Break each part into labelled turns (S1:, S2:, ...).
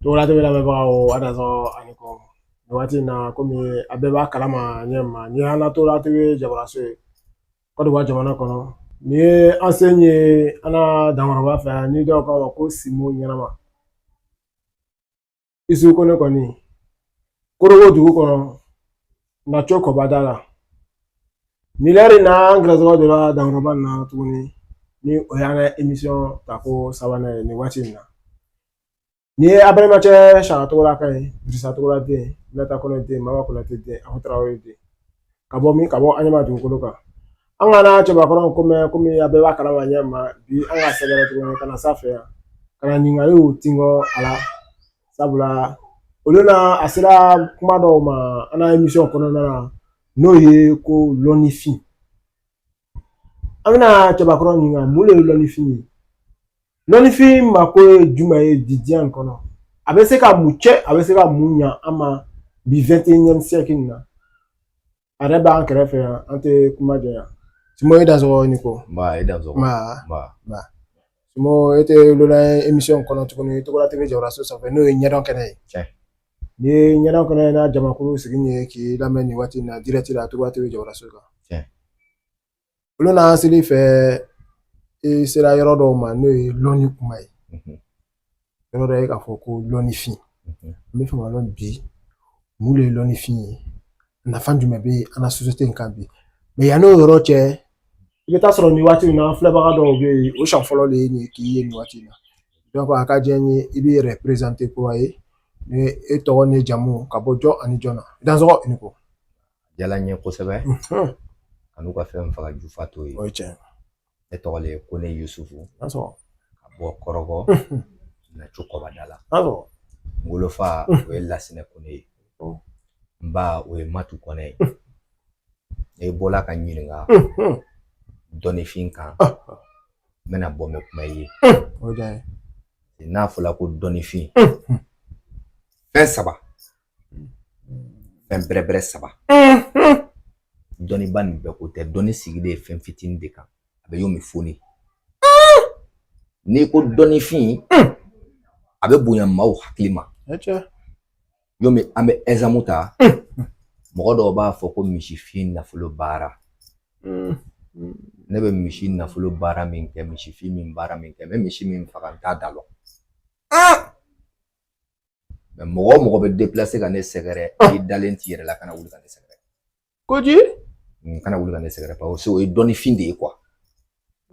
S1: Tola tebe lamɛnbagaw adazɔ ani kɔ nin waati in na komi a bɛɛ b'a kalama ɲɛma ni an na tola tebe jabaraso ye Côte d'Ivoire jamana kɔnɔ ni ye an sen ye an na dankɔrɔba fɛ yan ni dɔw k'a ma ko Simo ɲɛnama Isu Kone kɔni Korogo dugu kɔnɔ Nacho Kɔbada la ni lɛri na an gɛrɛsɛgɛ dɔ la dankɔrɔba na tuguni ni o y'an ka émission ta ko sabanan ye nin waati in na ni ye Abɛrɛmacɛ Sara Togola ka ye Dirisa Togola den Nata Kone den Mama Konate den Afu Tarawele den ka bɔ Aɲɛma dugukolo kan an ka na cɛbakɔrɔ komi a bɛɛ b'a kalama ɲɛma bi an ka sɛgɛrɛ tuguni ka na s'a fɛ yan ka na ɲininkaliw tingɔ a la sabula olu na a sera kuma dɔw ma an na émission kɔnɔna na n'o ye ko lɔnnifin an bɛna cɛbakɔrɔ ɲininka mun de ye lɔnnifin ye lɔnnifin mako ye jumɛn ye diɲɛ in kɔnɔ a bɛ se ka mun cɛ a bɛ se ka mun ɲa an ma bi 21e siècle na a yɛrɛ b'an kɛrɛfɛ yan an tɛ kuma jɛ yan Simo e dansɔgɔ ni ko Simo e tɛ lola émission kɔnɔ tuguni Togola TV jabaraso sanfɛ n'o ye ɲɛdɔn kɛnɛ ye ni ye ɲɛdɔn kɛnɛ n'a jamakulu sigi ni ye k'i lamɛn nin waati in na direct la Togola TV jabaraso kan olu n'an seli fɛ i sera yɔrɔ dɔw ma n'o ye lɔnni kuma ye yɔrɔ dɔ ye k'a fɔ ko lɔnnifin n bɛ fɛ ka lɔn bi mun de ye lɔnnifin ye nafa jumɛn bɛ an ka société in kan bi mais yan'o yɔrɔ cɛ i bɛ taa sɔrɔ nin waati in na filɛbaga dɔw bɛ yen o siɲɛ fɔlɔ de ye nin k'i ye nin waati in na donc a ka diya n ye i b'i yɛrɛ présenter kura ye ni e tɔgɔ ni jamu ka bɔ jɔn ani jɔn na dansɔgɔ i ni ko
S2: jala n ye kosɛbɛ an'u ka fɛn faga jufa to ye
S1: o ye tiɲɛ
S2: ne tɔgɔ le Kone Yusufu ka bɔ Kɔrɔgɔ Nacho Kɔbada la n wolofa o ye Lasinɛ Kone ye n ba o ye Matu Kone ye e bɔla ka ɲininka dɔnnifin kan n bɛna bɔ mɛ kuma ye n'a fɔla ko dɔnnifin fɛn saba fɛn bɛrɛbɛrɛ saba dɔnniba nin bɛɛ ko tɛ dɔnni sigilen ye fɛn fitinin de kan a bɛ y'o min foni n'i ko dɔnnifin a bɛ bonya maaw hakili ma y'o min an bɛ exemple ta mɔgɔ dɔw b'a fɔ ko misifin nafolo baara ne bɛ misi nafolo baara min kɛ misifin min baara min kɛ n bɛ misi min faga n t'a da lɔ mais mɔgɔ o mɔgɔ bɛ déplacer ka ne sɛgɛrɛ i dalen t'i yɛrɛ la kana wuli ka ne sɛgɛrɛ
S1: ko di
S2: kana wuli ka ne sɛgɛrɛ parce que o ye dɔnnifin de ye quoi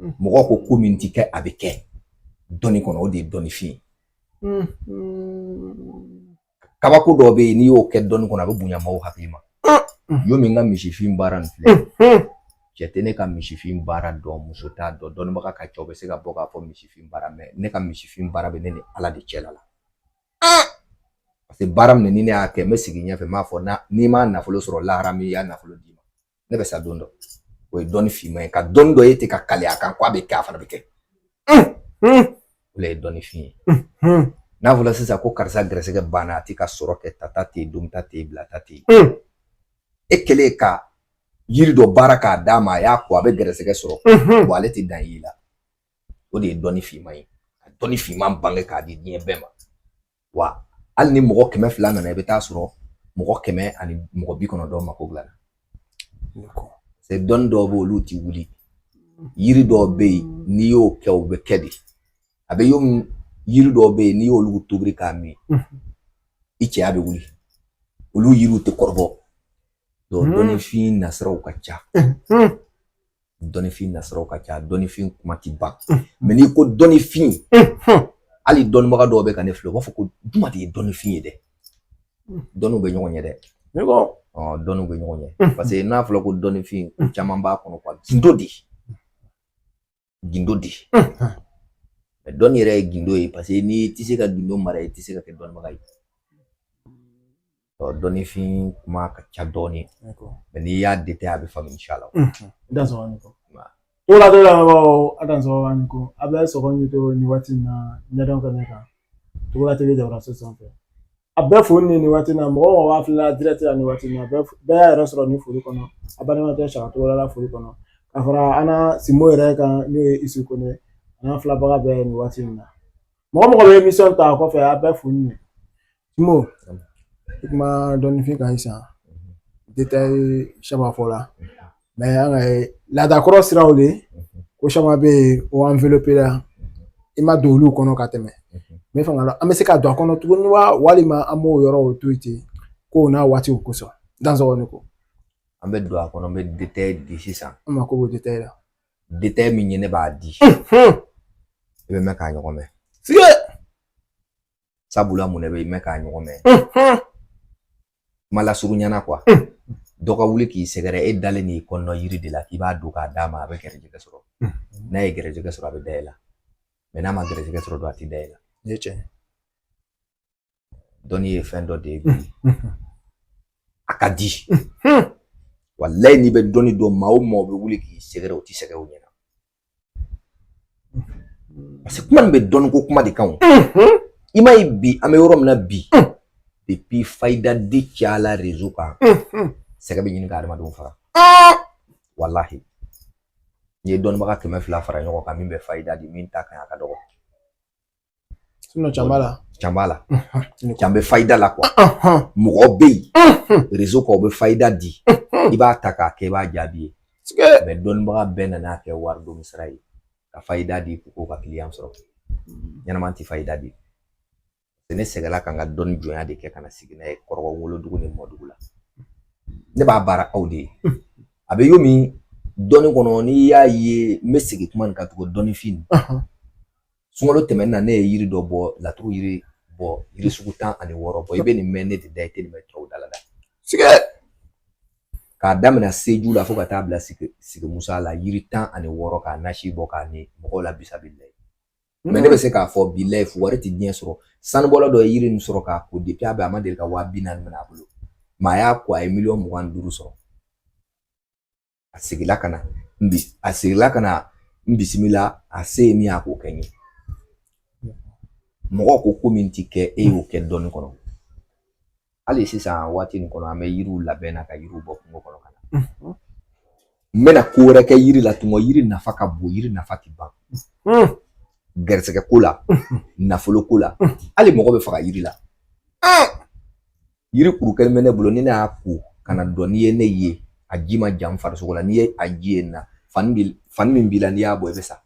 S2: mɔgɔ ko min ti kɛ a bɛ kɛ dɔnni kɔnɔ o de ye dɔnnifin kabako dɔ bɛ yen n'i y'o kɛ dɔnni kɔnɔ a bɛ bonya maaw hakili ma y'o min ka misifin baara nin filɛ cɛ tɛ ne ka misifin baara dɔn muso t'a dɔn dɔnnibaga ka ca o bɛ se ka bɔ k'a fɔ misifin baara mais ne ka misifin baara bɛ ne ni Ala de cɛla la parce que baara min ni ne y'a kɛ n bɛ sigi ɲɛfɛ n b'a fɔ n'i m'a nafolo sɔrɔ lahara min i y'a nafolo d'i ma ne bɛ sa don dɔ o ye dɔnni finman ye ka dɔnni dɔ ye ten ka kale a kan ko a bɛ kɛ a fana bɛ kɛ o le ye dɔnnifin ye n'a fɔla sisan ko karisa gɛrɛsɛgɛ banna a tɛ ka sɔrɔ kɛ tata tɛ yen don ta tɛ yen bila ta tɛ yen e kɛlen ka yiri dɔ baara k'a d'a ma a y'a ko a bɛ gɛrɛsɛgɛ sɔrɔ bon ale tɛ dan yi la o de ye dɔnni finman ye ka dɔnni finman bange k'a di diɲɛ bɛɛ ma wa hali ni mɔgɔ 200 nana i bɛ taa sɔrɔ mɔgɔ 190 mako dilanna c'est dɔnni dɔw bɛ olu tɛ wuli yiri dɔw bɛ yen n'i y'o kɛ o bɛ kɛ de a bɛ yiri dɔw bɛ yen n'i y'olu tobili k'a min i cɛya bɛ wuli olu yiriw tɛ kɔrɔbɔ donc dɔnnifin nasiraw ka ca dɔnnifin nasiraw ka ca dɔnnifin kuma ti ban mais n'i ko dɔnnifin hali dɔnnibaga dɔw bɛ ka ne filɛ u b'a fɔ ko juma de ye dɔnnifin ye dɛ dɔnniw bɛ ɲɔgɔn ɲɛ dɛ dɔnniw bɛ ɲɔgɔn ɲɛ parce que n'a fɔra ko dɔnnifin caman b'a kɔnɔ quoi gindo de mais dɔnni yɛrɛ ye gindo ye parce que n'i tɛ se ka gindo mara i tɛ se ka kɛ dɔnnibaga ye dɔnnifin kuma ka ca dɔɔni mais n'i y'a détaillé a bɛ faamu inchallah
S1: Togola TV lamɛnbagaw a dansɔgɔ ani ko a bɛ sɔgɔ ɲini to nin waati in na ɲɛdɔn kɛnɛ kan Togola TV jabaraso sanfɛ a bɛɛ foli ni nin waati in na mɔgɔ o mɔgɔ b'a filɛ direct la nin waati in na bɛɛ y'a yɛrɛ sɔrɔ nin foli kɔnɔ a balimakɛ Sara Togola la foli kɔnɔ ka fara an na Simo yɛrɛ kan n'o ye Isu Kone an filɛbaga bɛɛ nin waati in na mɔgɔ o mɔgɔ bɛ émission ta kɔfɛ a bɛɛ foli Mo, kuma dɔɔni fin kan sisan détail caman fɔ la mais an ka laadakɔrɔ siraw de ko caman bɛ yen o enveloppé la i ma don olu kɔnɔ ka tɛmɛ mais fanga la an bɛ se ka don a kɔnɔ tuguni wa walima an b'o yɔrɔw to yen ten ko n'a waatiw kosɔn dansɔgɔ ne ko
S2: an bɛ don a kɔnɔ n bɛ détail di sisan
S1: an ma ko b'o détail la
S2: détail min ye ne b'a di i bɛ mɛn k'a ɲɔgɔn mɛn
S1: sige
S2: sabula mun de bɛ mɛn k'a ɲɔgɔn mɛn kuma lasurunyana quoi dɔ ka wuli k'i sɛgɛrɛ e dalen n'i kɔnɔ yiri de la k'i b'a don k'a d'a ma a bɛ gɛrɛjɛgɛ sɔrɔ n'a ye gɛrɛjɛgɛ sɔrɔ a bɛ da i la mais n'a ma gɛrɛjɛgɛ sɔrɔ dɔrɔn a tɛ da i la
S1: ne tiɲɛ
S2: dɔnni ye fɛn dɔ de ye bi a ka di walayi n'i bɛ dɔnni dɔn maa o maa o bɛ wuli k'i sɛgɛrɛ o tɛ sɛgɛ o ɲɛna parce que kuma nin bɛ dɔnni ko kuma de kan o i m'a ye bi an bɛ yɔrɔ min na bi depuis fayida di cayala réseau kan sɛgɛ bɛ ɲini ka adamadenw faga walahi n'i ye dɔnnibaga 200 fara ɲɔgɔn kan min bɛ fayida di min ta kan a ka dɔgɔ
S1: sinon can b'a la
S2: can bɛ fayida la quoi mɔgɔ bɛ yen réseau kan o bɛ fayida di i b'a ta k'a kɛ i b'a jaabi ye mais dɔnnibaga bɛɛ nana kɛ wari don sira ye ka fayida di k'o ka client sɔrɔ ɲɛnama tɛ fayida di ne sɛgɛla ka n ka dɔnni jɔnya de kɛ ka na sigi n'a ye kɔrɔbɔ wolodugu ni mɔdugu la ne b'a baara aw de ye a bɛ yo min dɔnni kɔnɔ n'i y'a ye n bɛ segin kuma nin kan tugun dɔnnifin sunkalo tɛmɛnen na ne ye yiri dɔ bɔ laturu yiri bɔ yiri sugu 16 bɔ i bɛ nin mɛn ne tɛ da i tɛ nin mɛn tɔw da la dɛ k'a daminɛ seju la fo ka taa bila sigi musa la yiri 16 k'a nasi bɔ k'a ni mɔgɔw la bisabilayi mais ne bɛ se k'a fɔ bilayi fu wari tɛ diɲɛ sɔrɔ sanubɔla dɔ ye yiri nin sɔrɔ k'a ko depuis a bɛ a ma deli ka 40.000 minɛ a bolo mais a y'a ko a ye 25 sɔrɔ a segila ka na n bisimila a se ye min a k'o kɛ n ye mɔgɔ ko min ti kɛ e y'o kɛ dɔnni kɔnɔ hali sisan waati nin kɔnɔ an bɛ yiriw labɛn na ka yiriw bɔ kungo kɔnɔ ka na n bɛna ko wɛrɛ kɛ yiri la tuma yiri nafa ka bon yiri nafa ti ban gɛrɛsɛgɛ ko la nafolo ko la hali mɔgɔ bɛ faga yiri la yiri kuru kelen bɛ ne bolo ni ne y'a ko ka na dɔn n'i ye ne ye a ji ma jan farisogo la n'i ye a ji ye na fani min b'i la n'i y'a bɔ i bɛ sa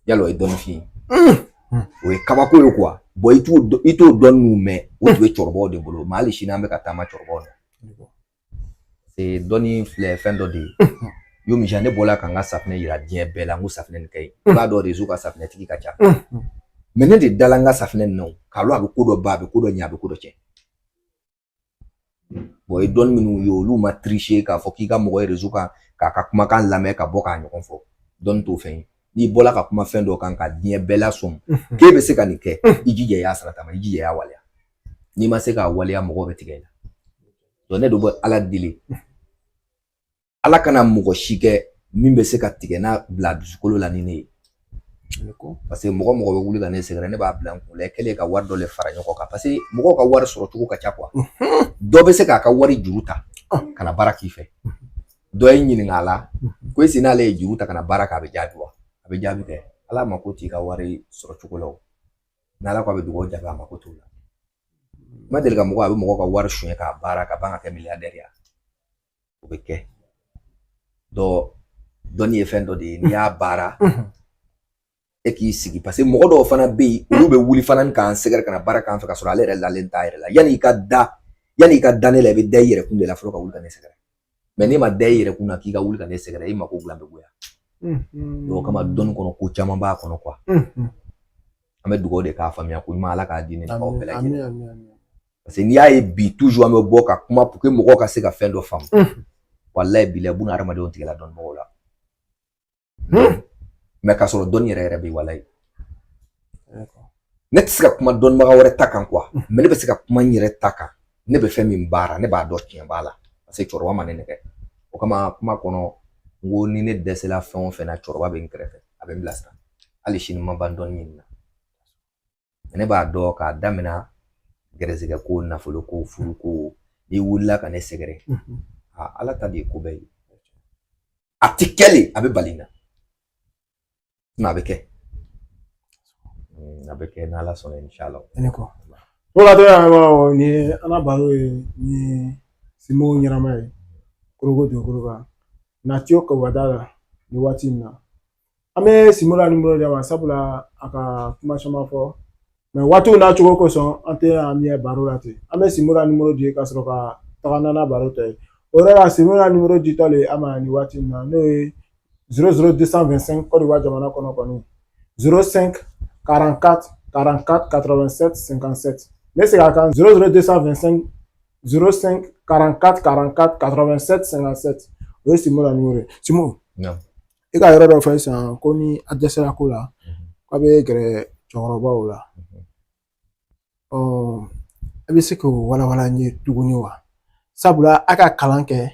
S2: yala o ye dɔnnifin ye o ye kabako ye quoi bon i t'o dɔn n'u mɛn o tun bɛ cɛkɔrɔbaw de bolo mais hali sini an bɛ ka taama cɛkɔrɔbaw nɔ c'est dɔnni filɛ fɛn dɔ de ye yo misa ne bɔla ka n ka safinɛ yira diɲɛ bɛɛ la n ko safinɛ nin ka ɲi i b'a dɔn réseau ka safinɛtigi ka ca mais ne de dala n ka safinɛ nin na k'a lɔn a bɛ ko dɔ ban a bɛ ko dɔ ɲɛ a bɛ ko dɔ cɛn bon i dɔnni minnu ye olu ma tricher k'a fɔ k'i ka mɔgɔ ye réseau kan k'a ka kumakan lamɛn ka bɔ k'a ɲɔgɔn fɔ dɔnni t'o fɛn ye n'i bɔla ka kuma fɛn dɔ kan ka diɲɛ bɛɛ lasɔmi k'e bɛ se ka nin kɛ i jija i y'a sarata ma i jija i y'a waleya n'i ma se k'a waleya mɔgɔw bɛ tigɛ i la donc ne de bɛ ala deli ala kana mɔgɔ si kɛ min bɛ se ka tigɛ n'a bila dusukolo la ni ne ye parce que mɔgɔ bɛ wuli ka ne sɛgɛrɛ ne b'a bila n kun la kɛlen ka wari dɔ le fara ɲɔgɔn kan parce que mɔgɔw ka wari sɔrɔ cogo ka ca quoi dɔ bɛ se k'a ka wari juru ta ka na baara k'i fɛ dɔ ye ɲininka a la ko est-ce que n'ale ye juru ta ka na baara kɛ a bɛ jaabi wa a bɛ jaabi kɛ ala ma ko t'i ka wari sɔrɔ cogo la o n'ala ko a bɛ dugawu jaabi a ma ko t'o la n ma deli ka mɔgɔ a bɛ mɔgɔ ka wari suɲɛ k'a baara ka ban ka kɛ milliardaire ya o bɛ kɛ dɔnni ye fɛn dɔ de ye n'i y'a baara e k'i sigi parce que mɔgɔ dɔw fana bɛ yen olu bɛ wuli fana k'an sɛgɛrɛ ka na baara k'an fɛ ka sɔrɔ ale yɛrɛ lalen t'a yɛrɛ la yanni i ka da ne la i bɛ da i yɛrɛ kun de la fɔlɔ ka wuli ka ne sɛgɛrɛ mais n'i ma da i yɛrɛ kun na k'i ka wuli ka ne sɛgɛrɛ i mako dilan bɛ goya o kama dɔnni kɔnɔ ko caman b'a kɔnɔ quoi an bɛ dugawu de k'a faamuya ko ɲuman ala k'a di ne aw bɛɛ lajɛlen parce que n'i y'a ye bi toujours an bɛ bɔ ka kuma pour que mɔgɔw ka se ka fɛn dɔ faamu walayi bilayi buna hadamadenw tigɛla dɔnnibagaw la mais k'a sɔrɔ dɔnni yɛrɛ bɛ walayi ne tɛ se ka kuma dɔnnibaga wɛrɛ ta kan quoi mais ne bɛ se ka kuma n yɛrɛ ta kan ne bɛ fɛn min baara ne b'a dɔn tiɲɛ b'a la parce que cɛkɔrɔba ma ne nɛgɛ o kama kuma kɔnɔ n ko ni ne dɛsɛla fɛn o fɛn na cɛkɔrɔba bɛ n kɛrɛfɛ a bɛ n bilasira hali sini ma ban dɔnni ɲini na ne b'a dɔn k'a daminɛ gɛrɛsɛgɛ ko nafolo ko furu ko n'i wulila ka ne sɛgɛrɛ ala ta de ye ko bɛɛ ye a tɛ kɛ le a bɛ bali na a bɛ kɛ n'ala sɔnna inshallah
S1: Wala to ni ana baro ni simo nyarama ye korogo do koroga na tio ko wadala ni wati na ame simula numero de wa sabula aka kuma chama fo me watu na chugo ko so ante amie baro lati ame simula numero di ka soro ka tagana na baro te ora la simula numero di tole ama ni wati na no 00225 ko di wa jamana kono kono 05 44 44 87 57 mais c'est quand 00225 05 44 44 87 57 o simula numero simo
S2: No.
S1: i ka yɔrɔ dɔ fɔ sisan ko ni a dɛsɛra ko la k'a bɛ gɛrɛ cɛkɔrɔbaw la i bɛ se k'o walawala n ye tuguni wa sabula a ka kalan kɛ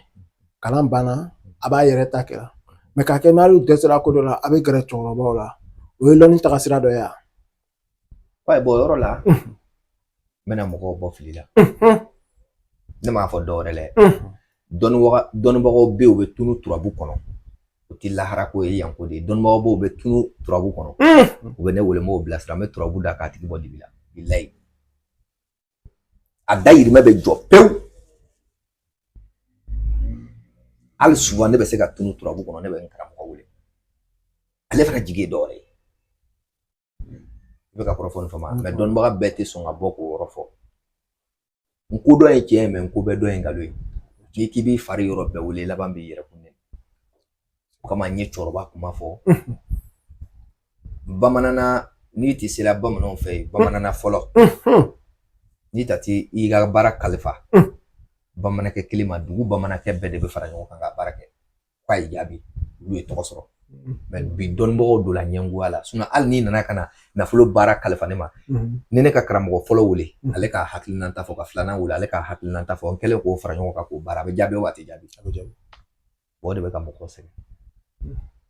S1: kalan banna a b'a yɛrɛ ta kɛra mɛ k'a kɛ n'ale dɛsɛra ko dɔ la a bɛ gɛrɛ cɛkɔrɔbaw la o ye lɔnni taga sira dɔ ye wa.
S2: Wa bɔ yɔrɔ la n bɛna mɔgɔw bɔ fili la ne m'a fɔ dɔwɛrɛ lɛ dɔnnibagaw bɛ yen u bɛ tunu turabu kɔnɔ o ti lahara ko ye yanko de ye dɔnnibagaw bɛ yen u bɛ tunu turabu kɔnɔ u bɛ ne wele n b'o bilasira n bɛ turabu da k'a tigi bɔ dibi la bilayi a dayirimɛ bɛ jɔ pewu hali souvent ne bɛ se ka tunu turabu kɔnɔ ne bɛ n karamɔgɔ wele ale fana jigi ye dɔwɛrɛ ye i bɛ ka kɔrɔfɔ nin fama mɛ dɔnnibaga bɛɛ tɛ sɔn ka bɔ k'o yɔrɔ fɔ n ko dɔ ye tiɲɛ ye mɛ n ko bɛɛ dɔ ye nkalon ye n'i k'i b'i fari yɔrɔ bɛɛ wele laban b'i yɛrɛ kun o kama n ye cɛkɔrɔba kuma fɔ bamanana n'i tɛ sera bamananw fɛ yen bamanana fɔlɔ n'i ta ti i ka baara kalifa bamanankɛ kelen ma dugu bamanankɛ bɛɛ de bɛ fara ɲɔgɔn kan ka baara kɛ k'a ye jaabi olu ye tɔgɔ sɔrɔ mɛ bi dɔnnibagaw don la ɲɛngoya la hali n'i nana ka na nafolo baara kalifa ne ma ni ne ka karamɔgɔ fɔlɔ wele ale ka hakilina ta fɔ ka filanan wele ale ka hakilina ta fɔ n kɛlen k'o fara ɲɔgɔn kan k'o baara a bɛ jaabi waati jaabi o de bɛ ka mɔgɔ sɛgɛn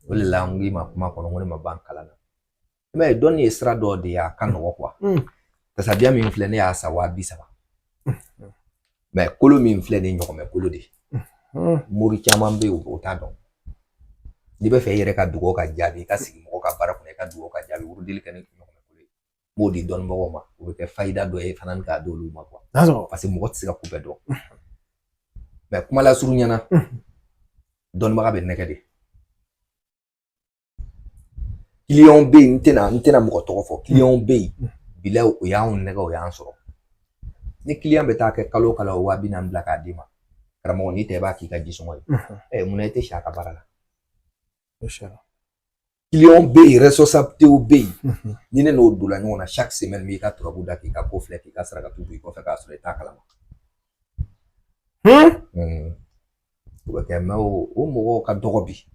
S2: o de la n k'i ma kuma kɔnɔ n ko ne ma ban kalan na mɛ dɔnni ye sira dɔ de ye a ka nɔgɔ kuwa tasabiya min filɛ ne y'a sa 30.000 mɛ kolo min filɛ nin ɲɔgɔnmɛ kolo de mori caman bɛ yen o t'a dɔn n'i bɛ fɛ i yɛrɛ ka dugawu ka jaabi i ka sigi mɔgɔ ka baara kɔnɔ i ka dugawu ka jaabi wurudili kɛ ni ɲɔgɔnmɛ kolo ye n b'o di dɔnnibagaw ma o bɛ kɛ fayida dɔ ye fana k'a d'olu ma kuwa parce que mɔgɔ tɛ se ka ko bɛɛ dɔn mɛ kuma lasurunya ɲɛna dɔnnibaga bɛ nɛgɛ de kiliyanw bɛ yen n tɛna mɔgɔ tɔgɔ fɔ kiliyanw bɛ yen bilayi o y'anw nɛgɛ o y'an sɔrɔ ni kiliyan bɛ taa kɛ kalo o kalo 40,000 bila k'a d'i ma karamɔgɔ n'i tɛ i b'a k'i ka jisɔngɔ ye munna i tɛ si a ka baara la kiliyanw bɛ yen responsabilitéw bɛ yen ni ne n'o donna ɲɔgɔn na chaque semaine b'i ka turabu da k'i ka ko filɛ k'i ka sarakatu bɔ i kɔfɛ k'a sɔrɔ i t'a kalama o bɛ kɛ mɛ o mɔgɔw ka dɔgɔ bi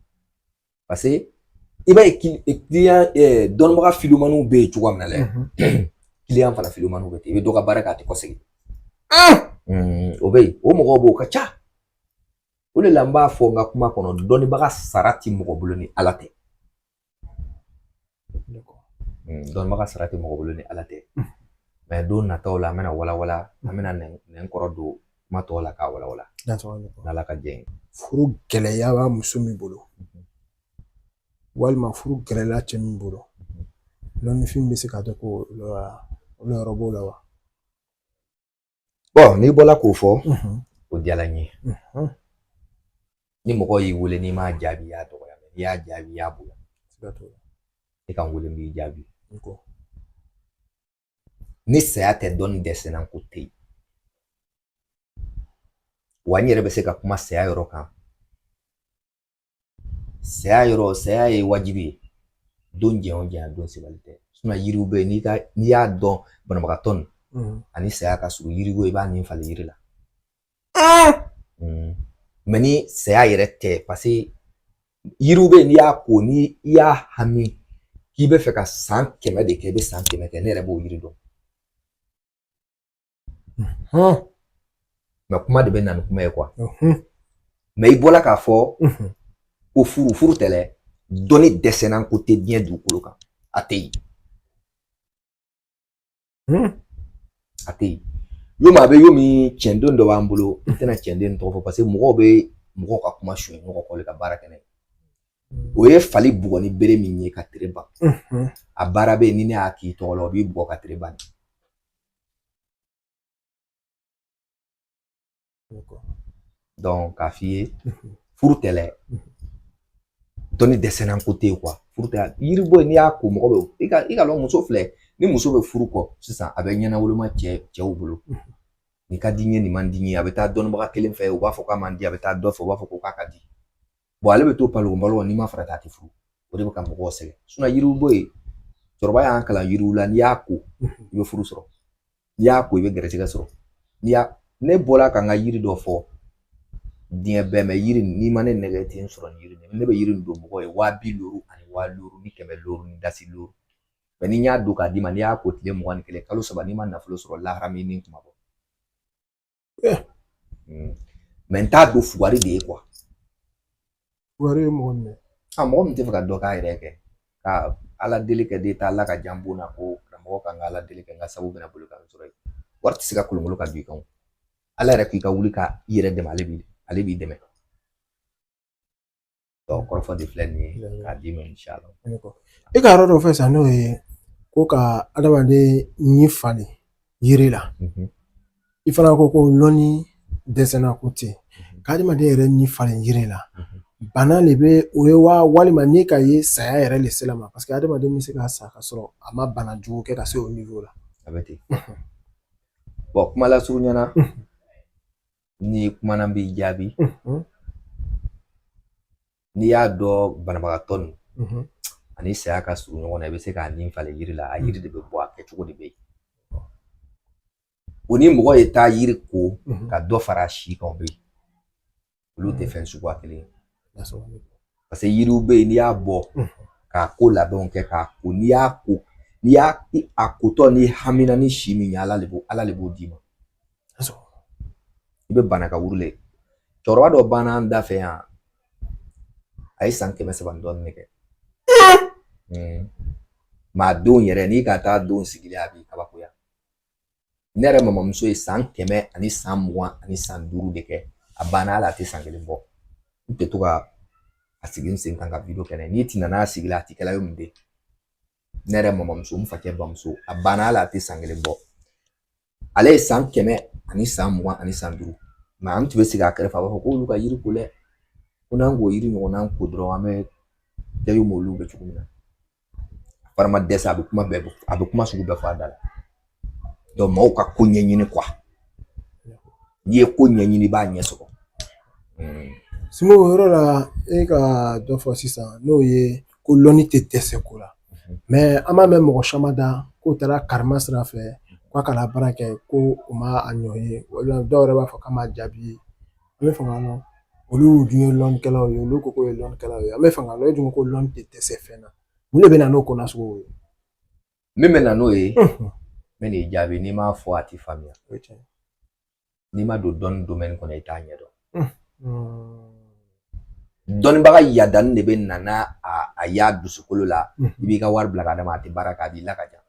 S2: parce que i b'a ye kiliyan dɔnnibaga filimaniw bɛ yen cogoya min na dɛ kiliyan fana filimaniw bɛ ten i bɛ dɔ ka baara kɛ a tɛ kɔsegin o bɛ yen o mɔgɔw b'o ka ca o de la n b'a fɔ n ka kuma kɔnɔ dɔnnibaga sara ti mɔgɔ bolo ni ala tɛ dɔnnibaga sara ti mɔgɔ bolo ni ala tɛ mɛ don nataw la an bɛna walawala an bɛna nɛn kɔrɔ don kuma tɔw la k'a walawala n'ala ka jɛ ye
S1: furu gɛlɛya b'a muso min bolo walima furu gɛlɛya cɛ min bolo lɔnnifin bɛ se ka dɔ ko olu yɔrɔ b'o la wa
S2: bɔn n'i bɔra k'o fɔ o diyala n ye ni mɔgɔ y'i wele n'i m'a jaabi i y'a dɔgɔya n'i y'a jaabi i y'a bonya i ka n wele n b'i jaabi ni saya tɛ dɔnni dɛsɛnna ko tɛ yen wa n yɛrɛ bɛ se ka kuma saya yɔrɔ kan saya ye wajibi ye don jɛn o jɛn don sebali tɛ yiriw bɛ yen n'i y'a dɔn banabagatɔ nin ani saya ka surun yiriw i b'a nin falen yiri la mɛ ni saya yɛrɛ tɛ parce que yiriw bɛ yen n'i y'a ko ni i y'a hami k'i bɛ fɛ ka san 100 de kɛ i bɛ san 100 kɛ ne yɛrɛ b'o yiri dɔn mɛ kuma de bɛ na ni kuma ye kuwa mɛ i bɔra k'a fɔ ko furu tɛ dɛ dɔnni dɛsɛnna ko tɛ diɲɛ dugukolo kan a tɛ yen a tɛ yen yomi a bɛ yomi cɛnden dɔ b'an bolo n tɛna cɛnden tɔgɔ fɔ parce que mɔgɔw bɛ mɔgɔw ka kuma suɲɛ ɲɔgɔn kɔ ka baara kɛ n'a ye o ye fali bugɔ ni bere min ye ka tere ban a baara bɛ yen ni ne y'a k'i tɔgɔ la o b'i bugɔ ka tere ban
S1: D'accord.
S2: Donc k'a f'i ye furu tɛ lɛ dɔnni dɛsɛnna côté quoi furu tɛ yiri bɔ n'i y'a ko mɔgɔ bɛ i ka lɔn muso filɛ ni muso bɛ furu kɔ sisan a bɛ ɲɛna woloma cɛw bolo nin ka di n ye nin man di n ye a bɛ taa dɔnnibaga kelen fɛ u b'a fɔ k'a man di a bɛ taa dɔ fɛ u b'a fɔ ko k'a ka di bon ale bɛ to balo n'i ma farati a tɛ furu o de bɛ ka mɔgɔw sɛgɛn yiriw bɔ yen cɛkɔrɔba y'an kalan yiriw la n'i y'a ko i bɛ furu sɔrɔ n'i y'a ko i bɛ gɛrɛsɛgɛ sɔrɔ ne bɔra ka n ka yiri dɔ fɔ diɲɛ bɛɛ mɛ yiri n'i ma ne nɛgɛ ten sɔrɔ ni yiri ne bɛ yiri don mɔgɔ ye 50 ani 50 ni 100 ni dasi loro mɛ ni n y'a don k'a d'i ma n'i y'a ko tile 21 kalo 3 n'i ma nafolo sɔrɔ lahara min ni kuma bɔ mɛ n t'a don fugari de ye quoi
S1: fugari ye mɔgɔ min
S2: mɔgɔ min tɛ fɛ ka dɔ k'a yɛrɛ kɛ ka ala deli kɛ den ta ala ka jan bon na ko karamɔgɔ kan ka ala deli kɛ n ka sabu bɛna bolo kan sɔrɔ yen wari tɛ se ka kolonkolon ka don i kan ala yɛrɛ k'i ka wuli ka i yɛrɛ dɛmɛ ale b'i dɛmɛ kɔrɔfɔ de filɛ nin ye k'a d'i ma inshallah
S1: i ka yɔrɔ dɔ fɛ sisan n'o ye ko ka adamaden ɲi falen yiri la i fana ko ko lɔnni dɛsɛnna ko ten ka adamaden yɛrɛ ɲi falen yiri la bana le bɛ o ye wa walima ni ka ye saya yɛrɛ le sela ma parce que adamaden bɛ se ka sa ka sɔrɔ a ma bana jugu kɛ ka se o niveau la
S2: a bɛ ten bon kuma lasurunyana ni kumana b'i jaabi n'i y'a dɔn banabagatɔ nin ani saya ka surun ɲɔgɔn na i bɛ se k'a nin falen yiri la a yiri de bɛ bɔ a kɛcogo de bɛ yen o ni mɔgɔ ye taa yiri ko ka dɔ fara a si kan o bɛ yen olu tɛ fɛn suguya kelen ye parce que yiriw bɛ yen n'i y'a bɔ k'a ko labɛnw kɛ k'a ko n'i y'a a kotɔ ni hamina ni si min ye ala de b'o d'i ma i bɛ bana ka wuli cɛkɔrɔba dɔ banna an da fɛ yan a ye san 300 dɔɔnin ne kɛ maa denw yɛrɛ n'i ka taa denw sigilen a b'i kabakoya ne yɛrɛ mamamuso ye san 100 ani san 20 ani san 5 de kɛ a banna ala a tɛ san 1 bɔ n tɛ to ka a sigi n sen kan ka video kɛ n'i tɛna n'a sigi la a tɛ kɛla ye mun de ne yɛrɛ mamamuso n facɛ bamuso a banna ala a tɛ san 1 bɔ ale ye san 100 ani san 20 ani san 5 mɛ an tun bɛ sigi a kɛrɛfɛ a b'a fɔ ko olu ka yiri ko dɛ ko n'an k'o yiri ɲɔgɔnna ko dɔrɔn an bɛ tɛgɛ m'olu bɛ cogo min na farama dɛsɛ a bɛ kuma sugu bɛɛ fɔ a da la donc maaw ka ko ɲɛɲini quoi n'i ye ko ɲɛɲini i b'a ɲɛ sɔrɔ
S1: Simo o yɔrɔ la e ka dɔ fɔ sisan n'o ye ko lɔnni tɛ dɛsɛ ko la mais an b'a mɛn mɔgɔ caman da k'o taara karima sira fɛ k'a kana baara kɛ ko o ma a ɲɔ ye walima dɔw yɛrɛ b'a fɔ k'a ma jaabi ye an bɛ fɛ ka lɔn olu dun ye lɔnnikɛlaw ye olu ko ye lɔnnikɛlaw ye an bɛ fɛ ka lɔn e dun ko lɔnni tɛ dɛsɛ fɛn na mun de bɛ na n'o ko nasugu ye
S2: min bɛ na n'o ye n bɛ n'i jaabi n'i m'a fɔ a tɛ faamuya n'i ma don dɔnni domaine kɔnɔ i t'a ɲɛdɔn dɔnnibaga yadani de bɛ na n'a y'a dusukolo la i b'i ka wari bila ka d'a ma a tɛ baara kɛ a b'i lakaja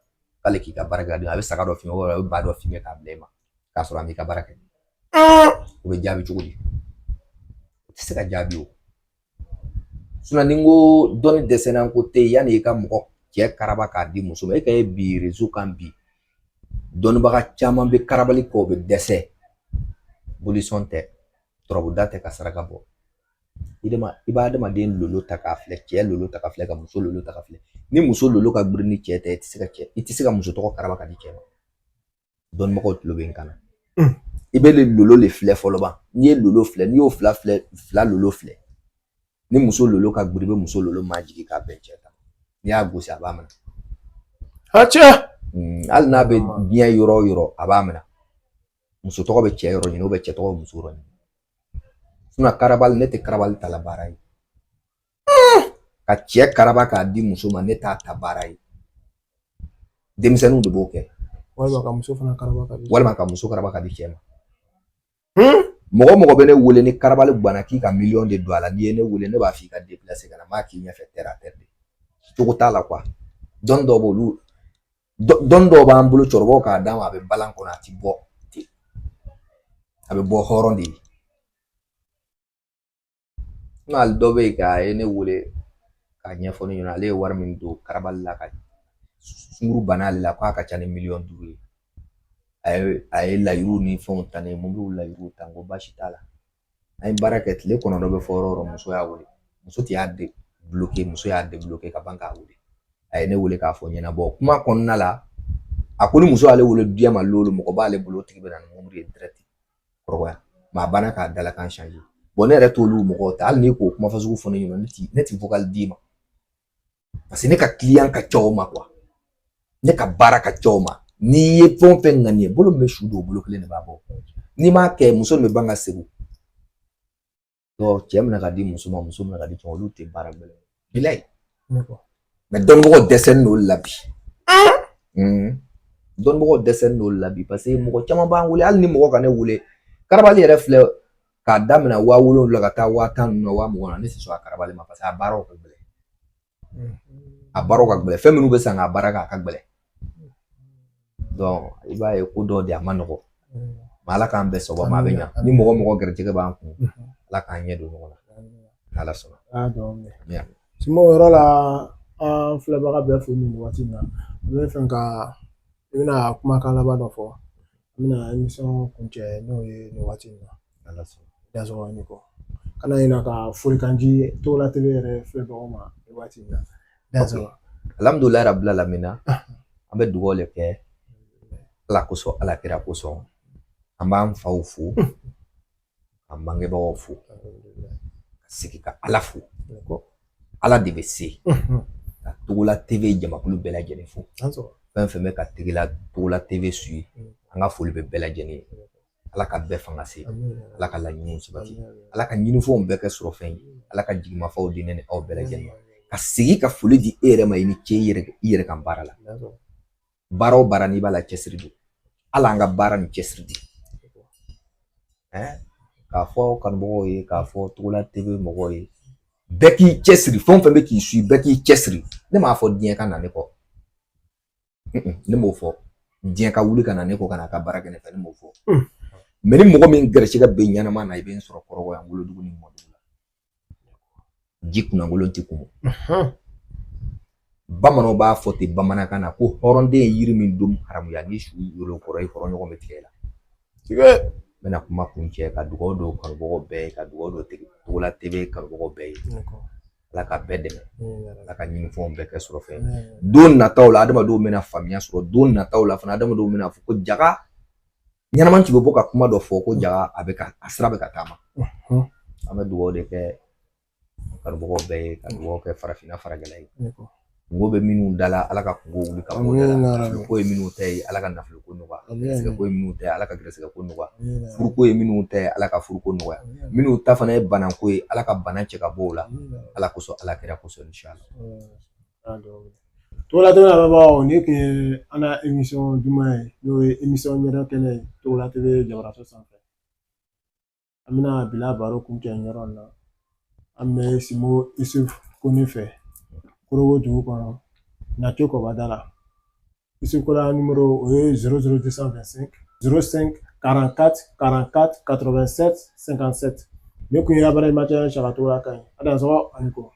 S2: k'ale k'i ka baara kɛ a bɛ saga dɔ f'i ma a bɛ ba dɔ f'i ma k'a bila i ma k'a sɔrɔ a m'i ka baara kɛ o bɛ jaabi cogo di o tɛ se ka jaabi o ni n ko dɔnni dɛsɛnna ko tɛ yen yanni i ka mɔgɔ cɛ karaba k'a di muso ma e ka ye bi réseau kan bi dɔnnibaga caman bɛ karabali kɔ o bɛ dɛsɛ bolisɔn tɛ turabuda tɛ ka saraka bɔ i b'a adamaden lolo ta k'a filɛ cɛ lolo ta ka filɛ ka muso lolo ta ka filɛ ni muso lolo ka girin ni cɛ tɛ i tɛ se ka muso tɔgɔ karaba ka di cɛ ma dɔnnibagaw tulo bɛ n kan na i bɛ lolo le filɛ fɔlɔ ban n'i ye lolo filɛ n'i y'o fila lolo filɛ ni muso lolo ka girin i bɛ muso lolo maa jigin k'a bɛn cɛ ta n'i y'a gosi a b'a minɛ hali n'a bɛ diɲɛ yɔrɔ o yɔrɔ a b'a minɛ muso tɔgɔ bɛ cɛ yɔrɔ ɲini cɛ tɔgɔ bɛ muso yɔrɔ ɲini karabali ne tɛ karabali ta la baara ye ka cɛ karaba k'a di muso ma ne t'a ta baara ye denmisɛnninw de b'o kɛ
S1: walima ka muso fana karaba
S2: ka muso karaba ka di cɛ ma mɔgɔ mɔgɔ bɛ ne wele ni karabali guwanna k'i ka miliyɔn de don a la n'i ye ne wele ne b'a f'i ka déplacer ka na n b'a k'i ɲɛfɛ terre à terre de cogo t'a la quoi dɔnni dɔw b'an bolo cɛkɔrɔbaw k'a d'a ma a bɛ balan kɔnɔ a ti bɔ ten a bɛ bɔ hɔrɔn de ye hali dɔ bɛ yen k'a ye ne wele k'a ɲɛfɔ ne ɲɛna ale ye wari min don karabali la ka sunkuru bana ale la k'a ka ca ni miliyɔn 5 ye a ye layiru ni fɛnw ta ne mun b'u layiru ta n ko baasi t'a la an ye baara kɛ tile kɔnɔntɔn bɛ fɔ yɔrɔ o yɔrɔ muso y'a wele muso tɛ y'a débloqué muso y'a débloqué ka ban k'a wele a ye ne wele k'a fɔ ɲɛnabɔ kuma kɔnɔna la a ko ni muso y'ale wele diɲɛ ma lolo mɔgɔ b'ale bolo o tigi bɛ na ni mobili ye direct kɔrɔbaya mais a banna k'a dalakan changer ne yɛrɛ t'olu mɔgɔw ta hali n'i k'o kuma fasugu fɔ ne ɲɛna ne ti vocal d'i ma parce que ne ka client ka ca o ma quoi ne ka baara ka ca o ma n'i ye fɛn o fɛn ŋani ye bolo min bɛ su don o bolo kelen de b'a bɔ n'i m'a kɛ muso min bɛ ban ka segin cɛ minɛ ka di muso ma muso minɛ ka di cɛ olu tɛ baara gɛlɛn bilayi mais dɔnnibagaw dɛsɛlen n'olu la bi dɔnnibagaw dɛsɛlen n'olu la bi parce que mɔgɔ caman b'an wele hali ni mɔgɔ ka ne wele karabali yɛrɛ filɛ k'a daminɛ 7000 ka taa 10000 na 20000 na ne tɛ sɔn a karabali ma parce que a baaraw ka gɛlɛn a baaraw ka gɛlɛn fɛn minnu bɛ san k'a baara kɛ a ka gɛlɛn donc i b'a ye ko dɔw de a ma nɔgɔ mais ala k'an bɛɛ sɔgɔma a bɛ ɲa ni mɔgɔ mɔgɔ gɛrɛjɛgɛ b'an kun ala k'an ɲɛ don ɲɔgɔn na ala sɔnna
S1: simo yɔrɔ la an filɛbaga bɛɛ fo nin waati in na an bɛ fɛ ka i bɛna kumakan laban dɔ fɔ an bɛna émission kuncɛ n'o ye nin waati in na
S2: ala sɔnna
S1: dasɔgɔ ni kɔ kana ɲina ka folikan di Togola TV yɛrɛ filɛbagaw ma nin waati in na dasɔgɔ
S2: alhamdulilayi rabbil alamina an bɛ dugawu de kɛ ala kosɔn ala kira kosɔn an b'an faw fo an bangebagaw fo ka sigi ka ala fo ala de bɛ se ka Togola TV jamakulu bɛɛ lajɛlen fo fɛn fɛn bɛ ka Togola TV suit an ka foli bɛ bɛɛ lajɛlen ye ala ka bɛɛ fanga se ala ka laɲiniw sabati ala ka ɲinifɛnw bɛɛ kɛ sɔrɔ fɛn ye ala ka jigimafaw di ne ni aw bɛɛ lajɛlen ka sigi ka foli di e yɛrɛ ma i ni ce i yɛrɛ kan baara la baara o baara n'i b'a la cɛsiri don ala an ka baara ni cɛsiri di k'a fɔ kanubagaw ye k'a fɔ Togola TV mɔgɔw ye bɛɛ k'i cɛsiri fɛn o fɛn bɛ k'i suit bɛɛ k'i cɛsiri ne m'a fɔ diɲɛ ka na ne kɔ ne m'o fɔ diɲɛ ka wuli ka na ne kɔ ka na a ka baara kɛ ne fɛ ne m'o fɔ mais ni mɔgɔ min gɛrɛsɛgɛ bɛ ɲɛnama na i bɛ n sɔrɔ kɔrɔbɔ yan wolodugu ni mɔdugu la ji kunnankolon tɛ kun bamananw b'a fɔ ten bamanankan na ko hɔrɔnden ye yiri min don haramuya ni su yolo kɔrɔ i kɔrɔ ɲɔgɔn bɛ tigɛ la n bɛna kuma kuncɛ ka dugawu don kanubagaw bɛɛ ye ka dugawu don Togola TV kanubagaw bɛɛ ye ala ka bɛɛ dɛmɛ ala ka ɲinifɛnw bɛɛ kɛ sɔrɔ fɛn don nataw la adamadenw bɛna faamuya sɔrɔ don nataw la fana adamadenw bɛna fɔ ko jaga ɲɛnaman ci bɛ bɔ ka kuma dɔ fɔ ko jaga a sira bɛ ka taama an bɛ dugawu de kɛ kanubagaw bɛɛ ye ka dugawu kɛ farafinna farajɛla ye kungo bɛ minnu da la ala ka kungo wuli ka bɔ da la nafolo ye minnu ta ye ala ka nafolo ko nɔgɔya gɛrɛsɛgɛ ko ye minnu ta ye ala ka gɛrɛsɛgɛ ko nɔgɔya furuko ye minnu ta ye ala ka furuko nɔgɔya minnu ta fana ye banako ye ala ka bana cɛ ka bɔ o la ala kosɔn ala kira kosɔn inshallah
S1: Togola TV lamɛnbagaw ni tun ye an ka émission duman ye n'o ye émission ɲɛda kɛnɛ ye Togola TV Jabaraso sanfɛ an bɛna bila baro kuncɛ yɔrɔ la an bɛ Simo Isuf Kone fɛ Korogo dugu kɔnɔ Nacho Kɔbada Isuf Kone numéro o ye 00225 05 44 44 87 57 ne kun ye Abaraji Mathias Saka Togola ka ye a dansɔgɔ ani ko